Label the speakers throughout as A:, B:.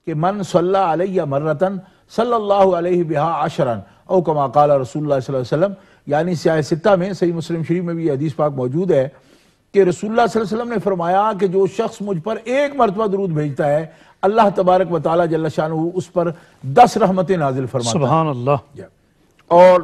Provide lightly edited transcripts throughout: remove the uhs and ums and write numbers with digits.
A: کہ من صلی علیہ مرتن صلی اللہ علیہ بہا عشرن او کما قال رسول اللہ صلی اللہ علیہ وسلم، یعنی سیاہ ستہ میں صحیح مسلم شریف میں بھی حدیث پاک موجود ہے کہ رسول اللہ صلی اللہ علیہ وسلم نے فرمایا کہ جو شخص مجھ پر ایک مرتبہ درود بھیجتا ہے اللہ تبارک و تعالی جل شانہ اس پر 10 رحمتیں نازل فرماتا ہے۔
B: سبحان اللہ۔
A: اور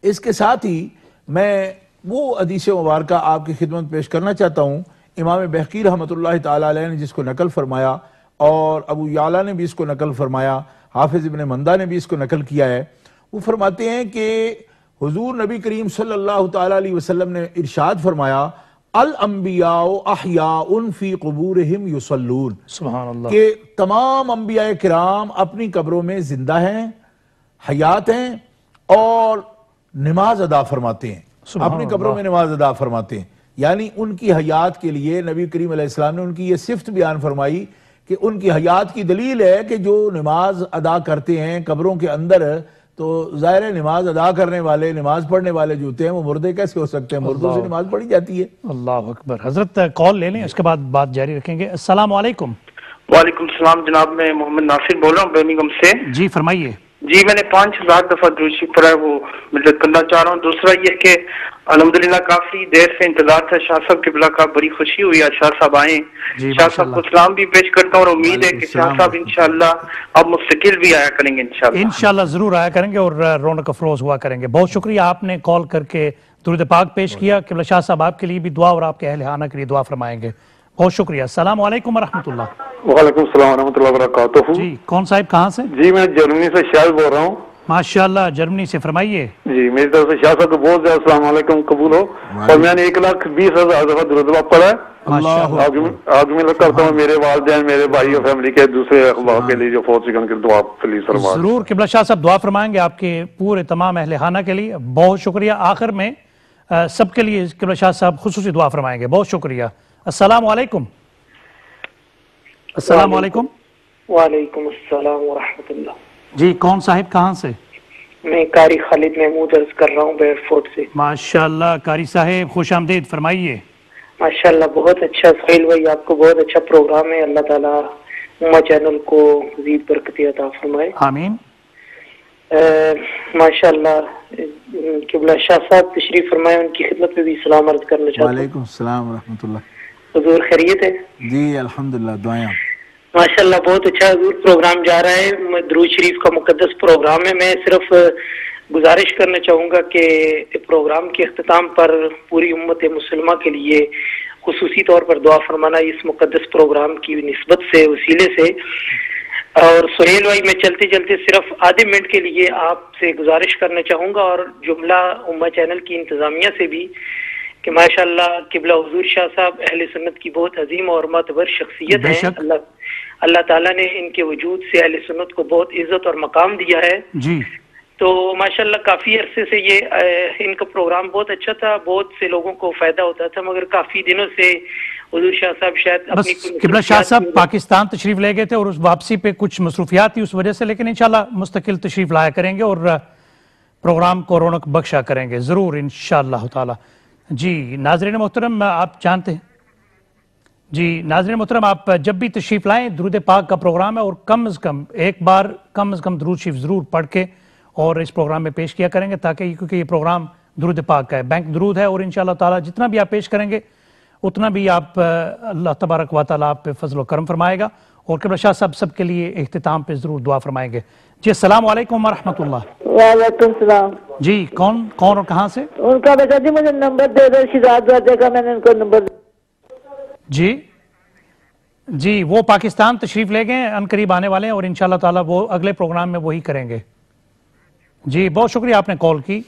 A: اس کے ساتھ ہی میں وہ حدیث مبارکہ آپ کی خدمت پیش کرنا چاہتا ہوں، امام بہقی رحمۃ اللہ تعالی علیہ نے جس کو نقل فرمایا اور ابو یعلا نے بھی اس کو نقل فرمایا، حافظ ابن مندہ نے بھی اس کو نقل کیا ہے۔ وہ فرماتے ہیں کہ حضور نبی کریم صلی اللہ تعالی علیہ وسلم نے ارشاد فرمایا الانبیاء احیاء فی قبورہم یصلون،
B: سبحان اللہ،
A: کہ تمام انبیاء کرام اپنی قبروں میں زندہ ہیں، حیات ہیں اور نماز ادا فرماتے ہیں، اپنی قبروں میں نماز ادا فرماتے ہیں۔ یعنی ان کی حیات کے لیے نبی کریم علیہ السلام نے ان کی یہ صفت بیان فرمائی کہ ان کی حیات کی دلیل ہے کہ جو نماز ادا کرتے ہیں قبروں کے اندر، تو ظاہر ہے نماز ادا کرنے والے، نماز پڑھنے والے جو ہوتے ہیں وہ مردے کیسے ہو سکتے ہیں؟ مردوں سے نماز پڑھی جاتی ہے۔
B: اللہ اکبر۔ حضرت کال لے لیں، اس کے بعد بات جاری رکھیں گے۔ السلام علیکم۔
C: وعلیکم السلام جناب، میں محمد ناصر بول رہا ہوں برمنگھم سے۔
B: جی فرمائیے۔
C: جی میں نے 5000 دفعہ درود شریف پڑھا ہے، وہ مدد کرنا چاہ رہا ہوں۔ دوسرا یہ کہ الحمدللہ کافی دیر سے انتظار تھا شاہ صاحب قبلہ کا، بڑی خوشی ہوئی آج شاہ صاحب آئیں۔ شاہ صاحب کو سلام بھی پیش کرتا ہوں اور امید ہے کہ شاہ صاحب انشاءاللہ اب مستقل بھی آیا کریں گے انشاءاللہ۔
B: انشاءاللہ ضرور آیا کریں گے اور رونق افروز ہوا کریں گے۔ بہت شکریہ، آپ نے کال کر کے درود پاک پیش کیا۔ قبلہ شاہ صاحب آپ کے لیے بھی دعا اور آپ کے اہل خانہ کے لیے دعا فرمائیں گے۔ بہت شکریہ۔ السلام علیکم ورحمۃ اللہ۔
D: وعلیکم السلام ورحمۃ اللہ وبرکاتہ۔
B: جی کون صاحب کہاں سے؟
D: جی میں جرمنی سے شاہد بول رہا ہوں۔
B: ماشاءاللہ، جرمنی سے، فرمائیے۔
D: جی میری طرف سے شاہ صاحب کو بہت زیادہ السلام علیکم قبول ہو، اور میں نے 1,20,000 دفعہ درود پڑھا ہے۔ آج میں کرتا ہوں میرے والدین، میرے بھائی اور فیملی کے دوسرے اخبار کے لیے جو فوت چکن کی دعا پلیز فرما۔
B: ضرور قبلہ شاہ صاحب دعا فرمائیں گے آپ کے پورے تمام اہل خانہ کے لیے۔ بہت شکریہ۔ آخر میں سب کے لیے قبلہ شاہ صاحب خصوصی دعا فرمائیں گے۔ بہت شکریہ۔ السلام علیکم۔ السلام علیکم۔
E: وعلیکم السلام ورحمۃ اللہ۔
B: جی کون صاحب کہاں سے؟
E: میں قاری خالد محمود عرض کر رہا ہوں بیڈ فورٹ سے۔
B: ماشاءاللہ قاری صاحب خوش آمدید، فرمائیے۔
E: ماشاءاللہ بہت اچھا سہیل بھائی، آپ کو بہت اچھا پروگرام ہے، اللہ تعالیٰ امہ چینل کو مزید برکتی عطا فرمائے،
B: آمین۔
E: ماشاءاللہ قبلہ شاہ صاحب تشریف فرمائے، ان کی خدمت میں بھی سلام عرض کرنا چاہتا ہوں۔
A: وعلیکم السلام ورحمۃ اللہ۔
E: حضور خیریت ہے؟
A: جی الحمدللہ، دعائیں۔
E: ماشاءاللہ بہت اچھا حضور پروگرام جا رہا ہے، درود شریف کا مقدس پروگرام ہے۔ میں صرف گزارش کرنا چاہوں گا کہ پروگرام کے اختتام پر پوری امت مسلمہ کے لیے خصوصی طور پر دعا فرمانا اس مقدس پروگرام کی نسبت سے، وسیلے سے۔ اور سہیل بھائی میں چلتے چلتے صرف آدھے منٹ کے لیے آپ سے گزارش کرنا چاہوں گا اور جملہ امہ چینل کی انتظامیہ سے بھی کہ ماشاءاللہ قبلہ حضور شاہ صاحب اہل سنت کی بہت عظیم اور معتبر شخصیت ہیں۔ اللہ تعالیٰ نے ان کے وجود سے اہل سنت کو بہت عزت اور مقام دیا ہے۔
B: جی
E: تو ماشاءاللہ کافی عرصے سے یہ ان کا پروگرام بہت اچھا تھا، بہت سے لوگوں کو فائدہ ہوتا تھا، مگر کافی دنوں سے حضور شاہ صاحب شاید
B: بس قبلہ شاہ صاحب پاکستان تشریف لے گئے تھے اور اس واپسی پہ کچھ مصروفیات تھی اس وجہ سے، لیکن انشاءاللہ مستقل تشریف لایا کریں گے اور پروگرام کو رونق بخشا کریں گے ضرور انشاءاللہ تعالی۔ جی ناظرین محترم آپ جانتے ہیں، جی ناظرین محترم آپ جب بھی تشریف لائیں درود پاک کا پروگرام ہے اور کم از کم ایک بار کم از کم درود شریف ضرور پڑھ کے اور اس پروگرام میں پیش کیا کریں گے، تاکہ کیونکہ یہ پروگرام درود پاک کا ہے، بینک درود ہے، اور انشاءاللہ تعالی جتنا بھی آپ پیش کریں گے اتنا بھی آپ اللہ تبارک و تعالی آپ پہ فضل و کرم فرمائے گا۔ اور قبلہ شاہ صاحب سب کے لیے اختتام پہ ضرور دعا فرمائیں گے۔ جی السلام علیکم ورحمۃ اللہ۔
F: وعلیکم السلام۔
B: جی کون اور کہاں سے؟
F: ان کا بیٹا جی مجھے نمبر دے دو، شہزاد والے کا، میں نے ان کو نمبر
B: جی وہ پاکستان تشریف لے گئے ان قریب آنے والے ہیں اور انشاءاللہ تعالی وہ اگلے پروگرام میں وہی کریں گے۔ جی بہت شکریہ آپ نے کال کی۔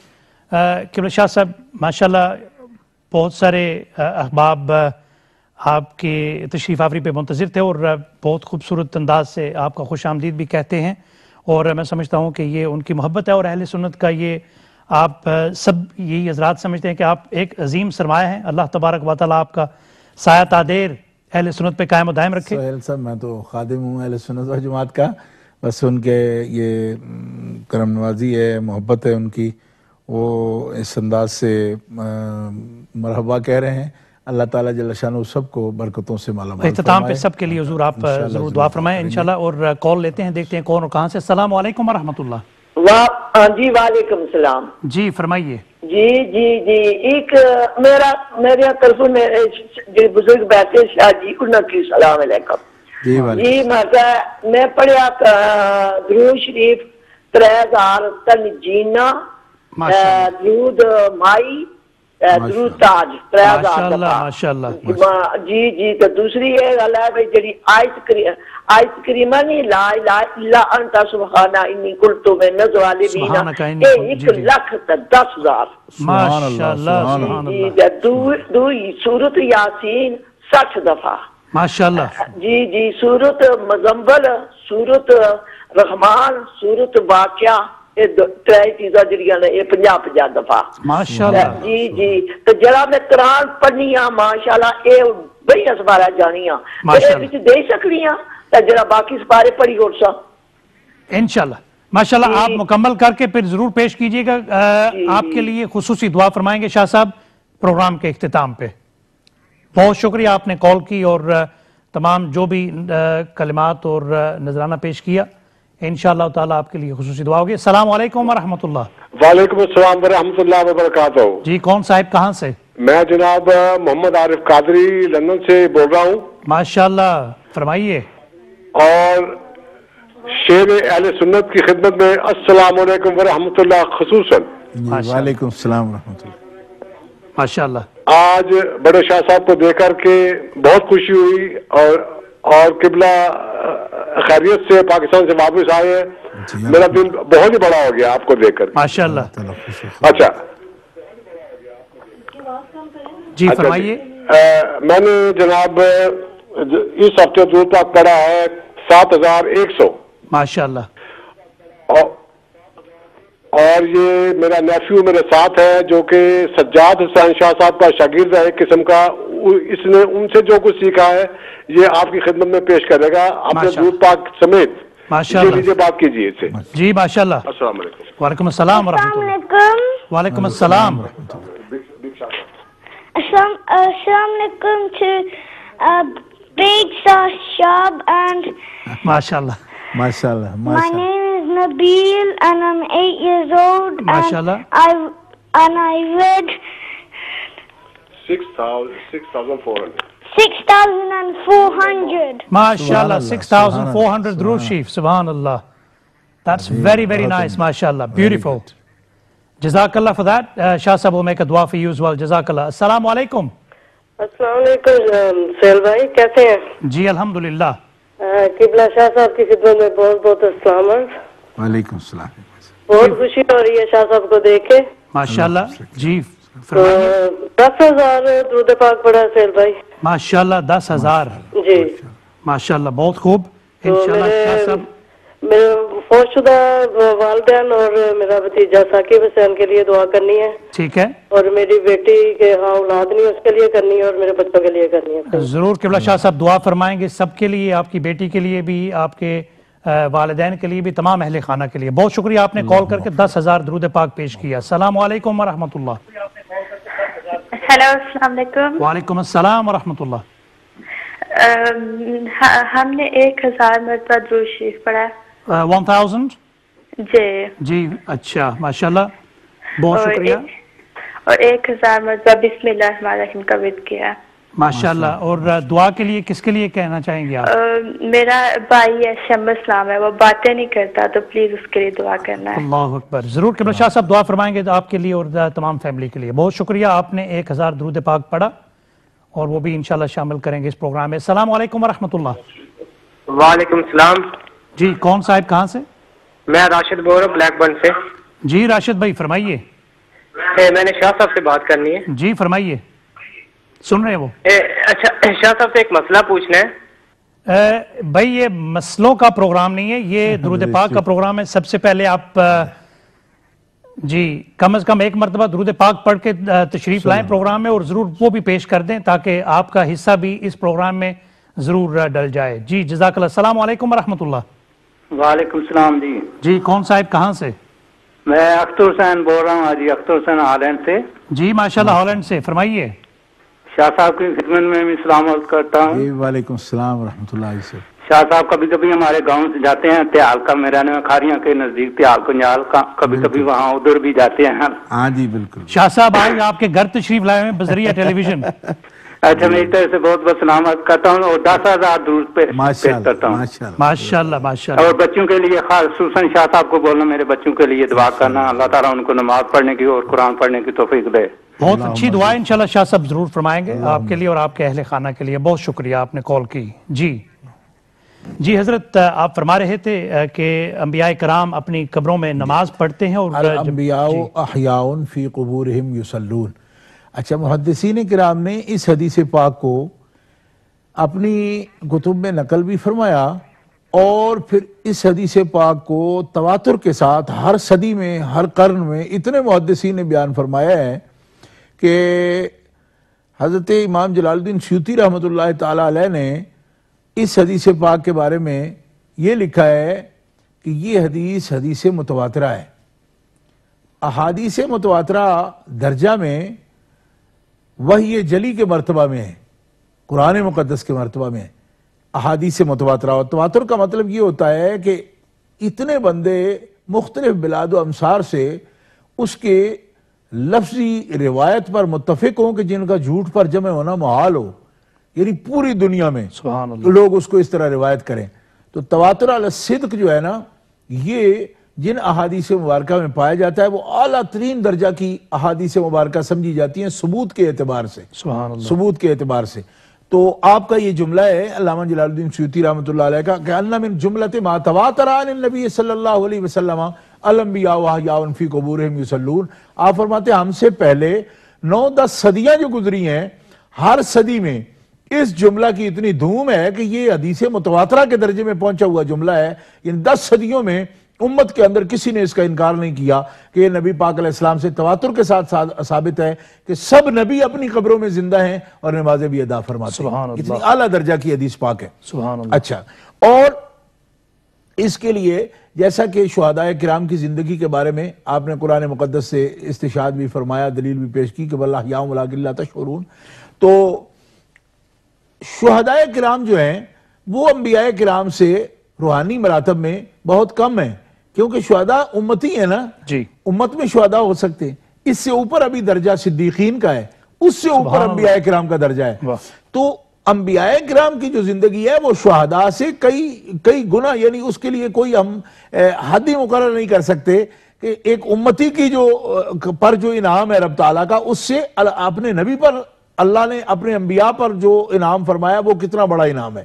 B: قبلہ شاہ صاحب ماشاءاللہ بہت سارے احباب آپ کے تشریف آوری پہ منتظر تھے اور بہت خوبصورت انداز سے آپ کا خوش آمدید بھی کہتے ہیں، اور میں سمجھتا ہوں کہ یہ ان کی محبت ہے، اور اہل سنت کا یہ آپ سب یہی حضرات سمجھتے ہیں کہ آپ ایک عظیم سرمایہ ہیں۔ اللہ تبارک و تعالیٰ آپ کا سایہ تادیر اہل سنت پہ قائم و دائم رکھے۔
A: سہیل صاحب میں تو خادم ہوں اہل سنت و جماعت کا، بس ان کے یہ کرم نوازی ہے، محبت ہے ان کی، وہ اس انداز سے مرحبا کہہ رہے ہیں۔ اللہ تعالیٰ جل شانہ سب کو برکتوں سے مالا مال
B: اختتام پہ سب کے لیے حضور آپ ضرور دعا فرمائیں انشاءاللہ. اور کال لیتے ہیں، دیکھتے ہیں کون اور کہاں سے. السلام علیکم ورحمۃ اللہ.
F: جی وعلیکم السلام.
B: جی فرمائیے.
F: جی جی جی ایک میرے طرف جو بزرگ بیٹھے شاہ جی انہوں کی السلام علیکم. جی میں پڑھیا درود شریف 3000 تنجینا درود مائی درود تاج 3000
B: ماشاءاللہ.
F: جی جی تو دوسری یہ گل ہے بھائی جڑی آیت کریمہ نہیں لا الہ الا انت سبحانہ انی کنت من الظالمین 1,10,000
B: ماشاءاللہ.
F: جی دوئی سورۃ یاسین 60 دفعہ
B: ماشاءاللہ.
F: جی جی سورۃ مزمل، سورۃ رحمان، سورۃ واقعہ، یہ ترے چیزاں جڑیاں نے یہ 50 دفعہ
B: ماشاءاللہ.
F: جی جی تو جڑا میں قرآن پڑھنی ہاں ماشاءاللہ یہ بڑی سپارہ جانی ہاں دے سکنی ہاں تو جڑا باقی سپارے پڑھی ہو سا
B: انشاءاللہ. ماشاءاللہ آپ مکمل کر کے پھر ضرور پیش کیجئے گا. آپ کے لیے خصوصی دعا فرمائیں گے شاہ صاحب پروگرام کے اختتام پہ. بہت شکریہ آپ نے کال کی اور تمام جو بھی کلمات اور نذرانہ پیش کیا. انشاءاللہ تعالیٰ آپ کے لیے خصوصی دعا ہوگی. السلام علیکم ورحمۃ اللہ.
D: وعلیکم السلام ورحمۃ اللہ وبرکاتہ.
B: جی کون صاحب کہاں سے؟
D: میں جناب محمد عارف قادری لندن سے بول رہا ہوں.
B: ماشاءاللہ فرمائیے.
D: اور شیر اہل سنت کی خدمت میں السلام علیکم ورحمۃ اللہ خصوصاً.
A: وعلیکم السلام ورحمۃ اللہ.
B: ماشاءاللہ.
D: آج بڑے شاہ صاحب کو دیکھ کر کے بہت خوشی ہوئی اور قبلہ خیریت سے پاکستان سے واپس آئے. میرا دل بہت ہی بڑا ہو گیا آپ کو دیکھ کر.
B: ماشاءاللہ.
D: اچھا
B: جی فرمائیے.
D: میں نے جناب اس ہفتے درود پاک پڑھا ہے 7100.
B: ماشاءاللہ.
D: اور یہ میرا نیفیو میرے ساتھ ہے جو کہ سجاد حسین شاہ صاحب کا شاگرد ہے ایک قسم کا. اس نے ان سے جو کچھ سیکھا ہے یہ آپ کی خدمت میں پیش کرے گا اپنے درود پاک سمیت.
B: ماشاءاللہ.
D: بات کیجیے اس سے.
B: جی ماشاءاللہ.
D: السلام علیکم.
B: وعلیکم السلام ورحمۃ اللہ. وعلیکم السلام.
G: السلام علیکم to Big Shab and
B: ماشاءاللہ.
A: ماشاءاللہ.
G: my name is Nabil and I'm 8 years old.
B: ماشاءاللہ.
G: And I read
D: 6,400.
G: 6,400.
B: ماشاءاللہ. 6,400 درود شریف. سبحان اللہ. That's very very nice. ماشاءاللہ. Beautiful. Jazakallah for that. Shah Sahab will make a dua for you as well. Jazakallah. Assalamu alaikum.
H: السلام علیکم سہیل بھائی، کیسے ہیں؟
B: جی الحمدللہ.
H: قبلہ شاہ صاحب کی خدمت میں بہت بہت السلام.
A: وعلیکم السلام.
H: بہت خوشی ہو رہی ہے شاہ صاحب کو دیکھ کے.
B: ماشاءاللہ. جی
H: 10,000 درود پاک پڑھا سہیل بھائی.
B: ماشاءاللہ. 10,000.
H: جی
B: ماشاءاللہ. بہت خوب. انشاءاللہ شاہ صاحب
H: میرے فوت شدہ والدین اور میرا بھتیجا ثاقب حسین کے لیے دعا کرنی ہے.
B: ٹھیک ہے.
H: اور میری بیٹی کے ہاں اولاد نہیں اس کے لیے کرنی ہے اور میرے بچوں کے لیے کرنی ہے.
B: ضرور قبلہ شاہ صاحب دعا فرمائیں گے سب کے لیے، آپ کی بیٹی کے لیے بھی، آپ کے والدین کے لیے بھی، تمام اہل خانہ کے لیے. بہت شکریہ آپ نے کال کر کے 10,000 درود پاک پیش کیا. السلام علیکم ورحمۃ اللہ.
I: ہیلو السلام علیکم.
B: وعلیکم السلام ورحمۃ اللہ.
I: ہم نے 1,000 مرتبہ درود شریف پڑھا ہے.
B: 1000.
I: جی
B: جی اچھا ماشاءاللہ. بہت شکریہ.
I: اور 1,000 مرتبہ بسم اللہ الرحمن الرحیم کا ورد کیا.
B: ماشاءاللہ. اور دعا کے لیے کس کے لیے کہنا چاہیں گے آپ؟
I: میرا بھائی ہے شمس نام ہے، وہ باتیں نہیں کرتا تو پلیز اس کے لیے دعا کرنا ہے.
B: اللہ اکبر. ضرور قبلہ شاہ صاحب دعا فرمائیں گے آپ کے لیے اور تمام فیملی کے لیے. بہت شکریہ. آپ نے 1,000 درود پاک پڑھا اور وہ بھی انشاءاللہ شامل کریں گے اس پروگرام میں. السلام علیکم ورحمۃ اللہ.
C: وعلیکم السلام.
B: جی کون صاحب کہاں سے؟
C: میں راشد بول رہا ہوں بلیک برن سے.
B: جی راشد بھائی فرمائیے.
C: میں نے شاہ صاحب سے بات کرنی ہے.
B: جی فرمائیے. سن رہے ہیں وہ.
C: اچھا شاہ صاحب سے ایک مسئلہ پوچھنا ہے.
B: بھائی یہ مسئلوں کا پروگرام نہیں ہے، یہ درود پاک کا پروگرام ہے. سب سے پہلے آپ جی کم از کم ایک مرتبہ درود پاک پڑھ کے تشریف لائیں پروگرام میں اور ضرور وہ بھی پیش کر دیں تاکہ آپ کا حصہ بھی اس پروگرام میں ضرور ڈل جائے. جی جزاک اللہ. السلام علیکم ورحمۃ اللہ.
J: وعلیکم السلام. جی
B: جی کون صاحب کہاں سے؟
J: میں اختر حسین بول رہا ہوں. جی اختر حسین ہالینڈ سے.
B: جی ماشاءاللہ ہالینڈ سے. فرمائیے.
J: شاہ صاحب کی خدمت میں بھی سلام عرض کرتا ہوں.
A: جی وعلیکم السلام ورحمۃ اللہ وبرکاتہ.
J: شاہ صاحب کبھی کبھی ہمارے گاؤں سے جاتے ہیں تیال کا، میں رہنے میں کھاریاں کے نزدیک تیال کنجال کا، کبھی کبھی وہاں ادھر بھی جاتے ہیں.
A: ہاں جی بالکل.
B: شاہ صاحب آج آپ کے گھر تشریف لائے ہیں بذریعہ ٹیلی ویژن.
J: اچھا میں اس طرح سے بہت بہت سلام عرض کرتا ہوں اور 10,000 درود پیش کرتا ہوں.
B: ماشاء اللہ ماشاء اللہ.
J: اور بچوں کے لیے خصوصاً شاہ صاحب کو بولنا میرے بچوں کے لیے دعا کرنا، اللہ تعالیٰ ان کو نماز پڑھنے کی اور قرآن پڑھنے کی توفیق دے.
B: بہت اچھی دعا انشاءاللہ شاہ صاحب ضرور فرمائیں گے آپ کے لیے اور آپ کے اہل خانہ کے لیے. بہت شکریہ آپ نے کال کی. جی حضرت آپ فرما رہے تھے کہ انبیاء کرام اپنی قبروں میں نماز پڑھتے ہیں اور
A: الانبیاء احیاء فی قبورہم یصلون. اچھا محدثین کرام نے اس حدیث پاک کو اپنی کتب میں نقل بھی فرمایا اور پھر اس حدیث پاک کو تواتر کے ساتھ ہر صدی میں ہر قرن میں اتنے محدثین نے بیان فرمایا ہے کہ حضرت امام جلال الدین سیوطی رحمۃ اللہ تعالی علیہ نے اس حدیث پاک کے بارے میں یہ لکھا ہے کہ یہ حدیث متواترہ ہے. احادیث متواترہ درجہ میں وحی جلی کے مرتبہ میں ہے، قرآن مقدس کے مرتبہ میں ہے احادیث متواترہ. اور تواتر کا مطلب یہ ہوتا ہے کہ اتنے بندے مختلف بلاد و امصار سے اس کے لفظی روایت پر متفق ہوں کہ جن کا جھوٹ پر جمع ہونا محال ہو، یعنی پوری دنیا میں
B: سبحان اللہ
A: لوگ اس کو اس طرح روایت کریں. تو تواتر علی الصدق جو ہے نا، یہ جن احادیث مبارکہ میں پایا جاتا ہے وہ اعلیٰ ترین درجہ کی احادیث مبارکہ سمجھی جاتی ہیں ثبوت کے اعتبار سے.
B: سبحان اللہ.
A: ثبوت کے اعتبار سے. تو آپ کا یہ جملہ ہے علامہ جلال الدین سیوطی رحمۃ اللہ علیہ کا کہ ان من جملۃ ما تواتر عن النبی صلی اللہ علیہ وسلم الانبیاء احیاء فی قبورہم یصلون. آپ فرماتے ہیں ہم سے پہلے 9-10 صدیاں جو گزری ہیں، ہر صدی میں اس جملہ کی اتنی دھوم ہے کہ یہ حدیث متواترہ کے درجے میں پہنچا ہوا جملہ ہے. ان 10 صدیوں میں امت کے اندر کسی نے اس کا انکار نہیں کیا کہ یہ نبی پاک علیہ السلام سے تواتر کے ساتھ ثابت ہے کہ سب نبی اپنی قبروں میں زندہ ہیں اور نمازیں بھی ادا فرماتے ہیں. اتنی اعلیٰ درجہ کی حدیث پاک ہے.
B: سبحان اللہ.
A: اچھا، اور اس کے لیے جیسا کہ شہداء کرام کی زندگی کے بارے میں آپ نے قرآن مقدس سے استشہاد بھی فرمایا، دلیل بھی پیش کی کہ بل احیاء ولکن لا تشعرون. تو شہداء کرام جو ہیں وہ انبیاء کرام سے روحانی مراتب میں بہت کم ہیں، کیونکہ شہداء امتی ہیں نا.
B: جی
A: امت میں شہداء ہو سکتے ہیں. اس سے اوپر ابھی درجہ صدیقین کا ہے، اس سے اوپر انبیاء کرام کا درجہ ہے. تو انبیاء کرام کی جو زندگی ہے وہ شہداء سے کئی گنا، یعنی اس کے لیے کوئی ہم حد ہی مقرر نہیں کر سکتے کہ ایک امتی کی پر جو انعام ہے رب تعالیٰ کا، اس سے اپنے نبی پر اللہ نے اپنے انبیاء پر جو انعام فرمایا وہ کتنا بڑا انعام ہے.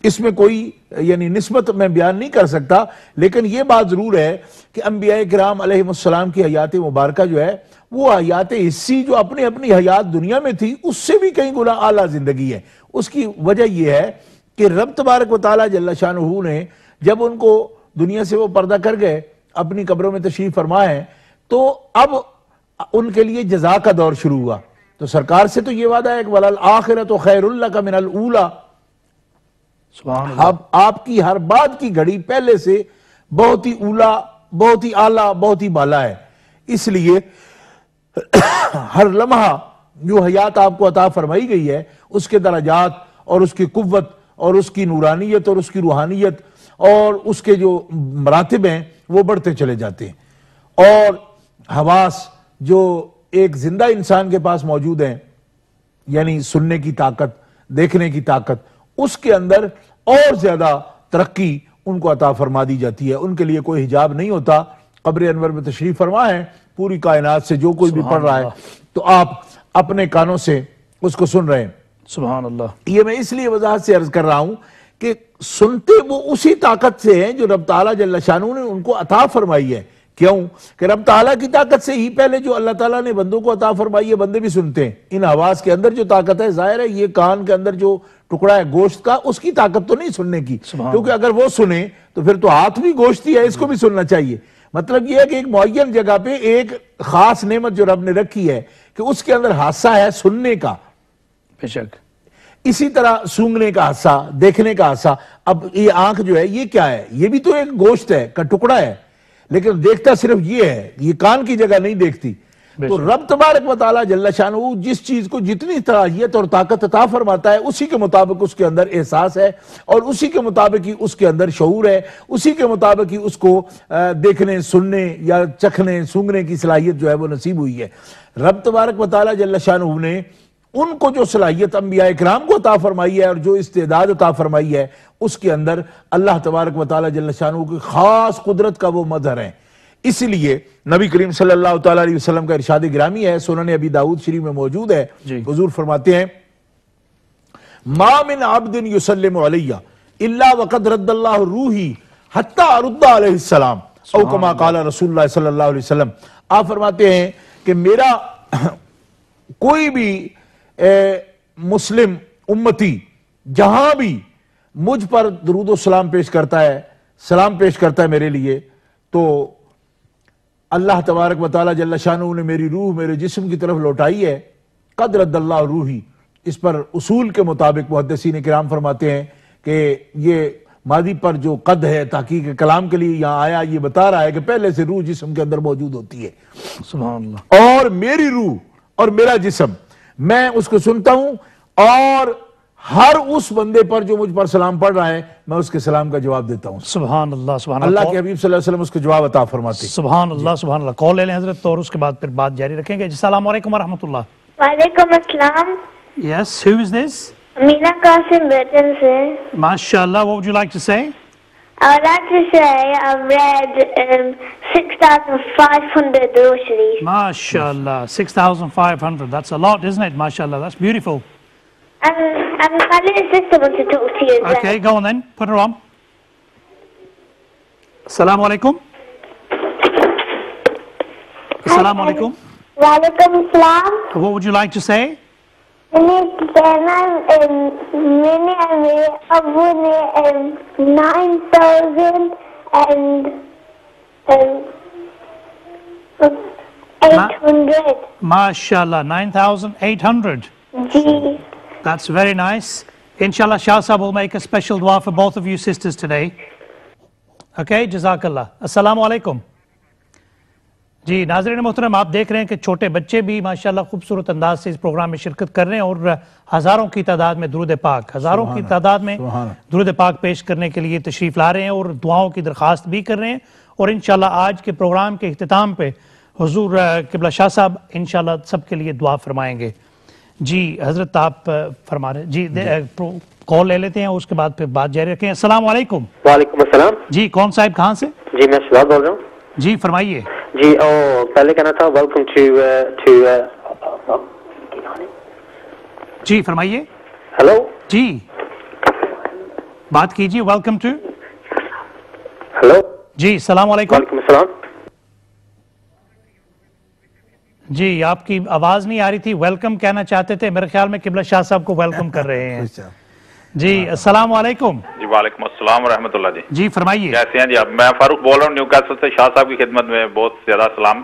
A: اس میں کوئی یعنی نسبت میں بیان نہیں کر سکتا، لیکن یہ بات ضرور ہے کہ انبیاء کرام علیہ السلام کی حیات مبارکہ جو ہے وہ حیات حسی جو اپنی حیات دنیا میں تھی اس سے بھی کئی گنا اعلیٰ زندگی ہے. اس کی وجہ یہ ہے کہ رب تبارک و تعالیٰ جل شانہ نے جب ان کو دنیا سے وہ پردہ کر گئے، اپنی قبروں میں تشریف فرما ہے، تو اب ان کے لیے جزا کا دور شروع ہوا. تو سرکار سے تو یہ وعدہ ہے کہ وَلَلْآخِرَةُ خَيْرٌ لَكَ مِنَ الْأُولَى. آپ کی ہر بات کی گھڑی پہلے سے بہت ہی اولا، بہت ہی اعلیٰ، بہت ہی بالا ہے. اس لیے ہر لمحہ جو حیات آپ کو عطا فرمائی گئی ہے اس کے درجات اور اس کی قوت اور اس کی نورانیت اور اس کی روحانیت اور اس کے جو مراتب ہیں وہ بڑھتے چلے جاتے ہیں. اور حواس جو ایک زندہ انسان کے پاس موجود ہیں، یعنی سننے کی طاقت، دیکھنے کی طاقت، اس کے اندر اور زیادہ ترقی ان کو عطا فرما دی جاتی ہے. ان کے لیے کوئی حجاب نہیں ہوتا. قبر انور میں تشریف فرما ہے، پوری کائنات سے جو کوئی بھی پڑھ رہا ہے تو آپ اپنے کانوں سے اس کو سن رہے ہیں.
B: سبحان اللہ.
A: یہ میں اس لیے وضاحت سے عرض کر رہا ہوں کہ سنتے وہ اسی طاقت سے ہیں جو رب تعالیٰ جل شانہ نے ان کو عطا فرمائی ہے. کیوں کہ رب تعالیٰ کی طاقت سے ہی پہلے جو اللہ تعالیٰ نے بندوں کو عطا فرمائی ہے بندے بھی سنتے ہیں. ان حواس کے اندر جو طاقت ہے، ظاہر ہے یہ کان کے اندر جو ٹکڑا ہے گوشت کا، اس کی طاقت تو نہیں سننے کی، کیونکہ اگر وہ سنے تو پھر تو ہاتھ بھی گوشت ہی ہے، اس کو بھی سننا چاہیے. مطلب یہ ہے کہ ایک معین جگہ پہ ایک خاص نعمت جو رب نے رکھی ہے کہ اس کے اندر حاسہ ہے سننے کا.
B: بے شک.
A: اسی طرح سونگنے کا حاسہ، دیکھنے کا حاسہ. اب یہ آنکھ جو ہے یہ کیا ہے؟ یہ بھی تو ایک گوشت ہے کا ٹکڑا ہے، لیکن دیکھتا صرف یہ ہے، یہ کان کی جگہ نہیں دیکھتی. تو رب تبارک و تعالیٰ جل شانہ جس چیز کو جتنی صلاحیت اور طاقت عطا فرماتا ہے اسی کے مطابق اس کے اندر احساس ہے اور اسی کے مطابق ہی اس کے اندر شعور ہے، اسی کے مطابق ہی اس کو دیکھنے سننے یا چکھنے سونگنے کی صلاحیت جو ہے وہ نصیب ہوئی ہے۔ رب تبارک و تعالیٰ جل شانہ نے ان کو جو صلاحیت انبیاء اکرام کو عطا فرمائی ہے اور جو استعداد عطا فرمائی ہے اس کے اندر اللہ تبارک و تعالیٰ جل شانہ کی خاص قدرت کا وہ مظہر ہے۔ اس لیے نبی کریم صلی اللہ تعالیٰ علیہ وسلم کا ارشاد گرامی ہے، سنن ابی داؤد شریف میں موجود ہے، حضور فرماتے ہیں ما من عبد یسلم علیہ الا وقد رد اللہ روحی حتی ارد علیہ السلام او کما قال رسول اللہ صلی اللہ علیہ وسلم۔ آپ فرماتے ہیں کہ میرا کوئی بھی مسلم امتی جہاں بھی مجھ پر درود و سلام پیش کرتا ہے، سلام پیش کرتا ہے میرے لیے، تو اللہ تبارک و تعالیٰ جل شانہ نے میری روح میرے جسم کی طرف لوٹائی ہے۔ قد رد اللہ روحی، اس پر اصول کے مطابق محدثین کرام فرماتے ہیں کہ یہ ماضی پر جو قد ہے تحقیق کلام کے لیے یہاں آیا، یہ بتا رہا ہے کہ پہلے سے روح جسم کے اندر موجود ہوتی ہے،
B: سبحان اللہ،
A: اور میری روح اور میرا جسم میں اس کو سنتا ہوں اور ہر اس بندے پر جو مجھ پر سلام پڑھ رہا ہے میں اس کے سلام کا جواب دیتا ہوں۔
B: سبحان اللہ، سبحان اللہ،
A: اللہ کے حبیب صلی اللہ علیہ وسلم اس کو جواب عطا فرماتے ہیں۔
B: سبحان اللہ، سبحان اللہ۔ کال لے لیں حضرت اور اس کے بعد پھر بات جاری رکھیں گے۔ السلام علیکم ورحمۃ اللہ۔
G: وعلیکم السلام۔
B: Yes, who is this?
G: Amina Qasim Britain سے۔
B: MashaAllah, what would you like to say?
G: I would like to say I've read 6,500 Durud Sharif.
B: MashaAllah, 6,500. That's a lot, isn't it? MashaAllah, that's beautiful.
G: And my little sister wants to talk to you as well.
B: Okay, go on then. Put her on. Assalamu alaikum. Assalamu alaikum.
G: Walaikum assalam.
B: What would you like to say?
G: میں نے کہنا میں نے میرے ابو نے 9,800.
B: MashaAllah, 9,800.
G: G.
B: That's very nice. Inshallah, Shah Sahab will make a special dua for both of you sisters today. Okay, Jazakallah. Assalamu alaikum. جی ناظرین محترم، آپ دیکھ رہے ہیں کہ چھوٹے بچے بھی ماشاءاللہ خوبصورت انداز سے اس پروگرام میں شرکت کر رہے ہیں اور ہزاروں کی تعداد میں درود پاک درود پاک پیش کرنے کے لیے تشریف لا رہے ہیں اور دعاؤں کی درخواست بھی کر رہے ہیں، اور انشاءاللہ آج کے پروگرام کے اختتام پہ حضور قبلہ شاہ صاحب انشاءاللہ سب کے لیے دعا فرمائیں گے۔ جی حضرت آپ فرما رہے جی کال لے لیتے ہیں، اس کے بعد پھر بات جاری رکھیں۔ السلام علیکم۔
K: وعلیکم السلام۔
B: جی کون صاحب کہاں سے؟
K: جی میں شہاب بول رہا ہوں۔
B: جی فرمائیے۔
K: جی پہلے کہنا تھا ویلکم ٹو
B: جی فرمائیے۔
K: ہیلو
B: جی بات کیجیے۔ Welcome to.
K: ہیلو
B: جی السلام علیکم۔
K: وعلیکم السلام۔
B: جی آپ کی آواز نہیں آ رہی تھی، ویلکم کہنا چاہتے تھے، میرے خیال میں قبلہ شاہ صاحب کو ویلکم کر رہے ہیں۔ جی السلام علیکم۔
L: جی وعلیکم السلام ورحمۃ اللہ۔ جی
B: فرمائیے۔
L: کیسے ہیں جی آپ؟ میں فاروق بول رہا ہوں نیو کیسل سے، شاہ صاحب کی خدمت میں بہت زیادہ سلام۔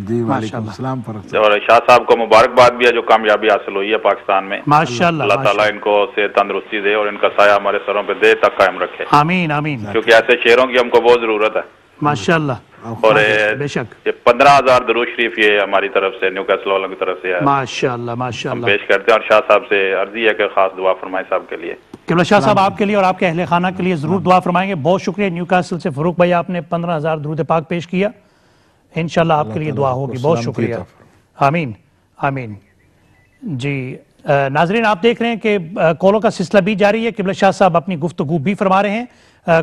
A: جی وعلیکم السلام۔
L: اور شاہ صاحب کو مبارکباد بھی ہے جو کامیابی حاصل ہوئی ہے پاکستان میں،
B: ماشاءاللہ
L: اللہ تعالیٰ ان کو صحت تندرستی دے اور ان کا سایہ ہمارے سروں پہ دیر تک قائم رکھے،
B: آمین آمین،
L: کیونکہ ایسے شعروں کی ہم کو بہت ضرورت ہے
B: ماشاءاللہ۔
L: اور
B: بے شک
L: یہ 15,000 درود شریف یہ ہماری طرف سے نیو کیسل والوں کی طرف سے ہے،
B: ماشاءاللہ
L: ہم
B: ماشاءاللہ
L: پیش کرتے ہیں، اور شاہ صاحب سے عرضی ہے کہ خاص دعا فرمائیں صاحب کے لیے۔
B: قبلہ شاہ صاحب آپ کے لیے اور آپ کے اہل خانہ کے لیے ضرور دعا فرمائیں گے۔ بہت شکریہ نیو کاسل سے فاروق بھائی، آپ نے 15,000 درود پاک پیش کیا، انشاءاللہ آپ کے لیے دعا ہوگی۔ بہت شکریہ، آمین آمین۔ جی ناظرین آپ دیکھ رہے ہیں کہ کالوں کا سلسلہ بھی جاری ہے، قبلہ شاہ صاحب اپنی گفتگو بھی فرما رہے ہیں،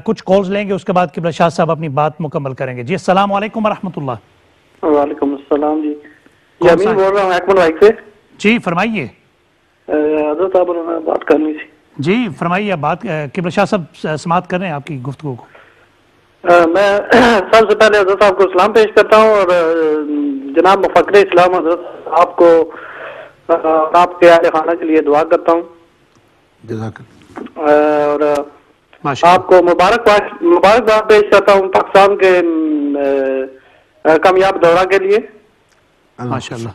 B: کچھ کالز لیں گے، اس کے بعد قبلہ شاہ صاحب اپنی بات مکمل کریں گے۔ جی السلام علیکم ورحمۃ اللہ۔
M: وعلیکم السلام۔ جی امین بول رہا ہوں ایکمن بائک سے۔
B: جی فرمائیے۔
M: حضرت صاحب نے بات کرنی تھی۔
B: جی فرمائیے بات، قبلہ شاہ صاحب سماعت کر رہے ہیں آپ کی گفتگو کو۔
M: میں سب سے پہلے حضرت صاحب کو سلام پیش کرتا ہوں اور جناب مفکر اسلام حضرت آپ کو آپ کے اہل خانہ کے لیے دعا کرتا ہوں، اور آپ کو مبارکباد پیش کرتا ہوں پاکستان کے کامیاب دورہ کے لیے۔
B: ماشاءاللہ